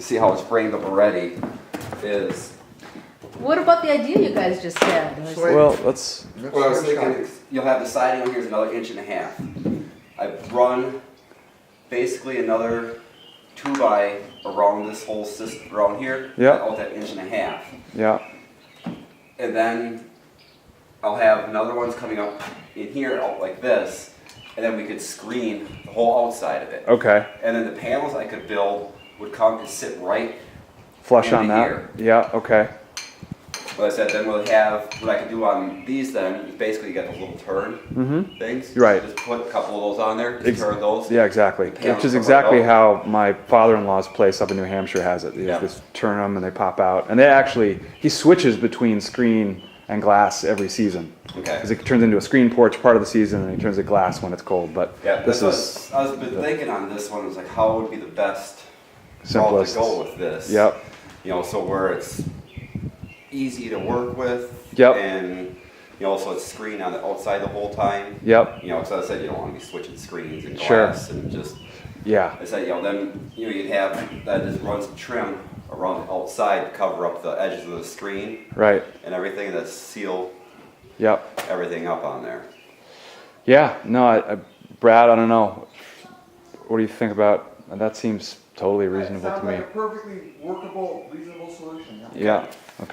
see how it's framed up already, is, What about the idea you guys just had? Well, let's. what I was thinking, you'll have the siding on here is another 1.5 inches. I've run basically another 2x around this whole system, around here. Yeah. Out that 1.5 inches. Yeah. And then I'll have another ones coming up in here, out like this, and then we could screen the whole outside of it. Okay. And then the panels I could build would come and sit right. Flush on Into that. here. Yeah. Okay. But I said, then we'll have, what I could do on these then, is basically you got the little turn things. Right. Just put a couple of those on there, just turn those. Yeah, exactly. panels Which is come exactly right out. how my father-in-law's place up in New Hampshire has it. You Yeah. just turn them and they pop out. And they actually, he switches between screen and glass every season. Okay. Because it turns into a screen porch part of the season and he turns to glass when it's cold. But Yeah, this this is was, I was been thinking on this one, was like, how would be the best route simplest. to go with this? Yep. You know, so where it's easy to work with. Yep. And, you know, so it's screen on the outside the whole time. Yep. You know, because I said you don't want to be switching screens and Sure. glass and just, Yeah. I said, you know, then, you know, you'd have, that just runs some trim around the outside to cover up the edges of the screen Right. and everything, that seal Yep. everything up on there. Yeah. No, Brad, I don't know. What do you think about that? Seems totally reasonable to Sounds me. like a perfectly workable, reasonable solution. Yeah. Okay.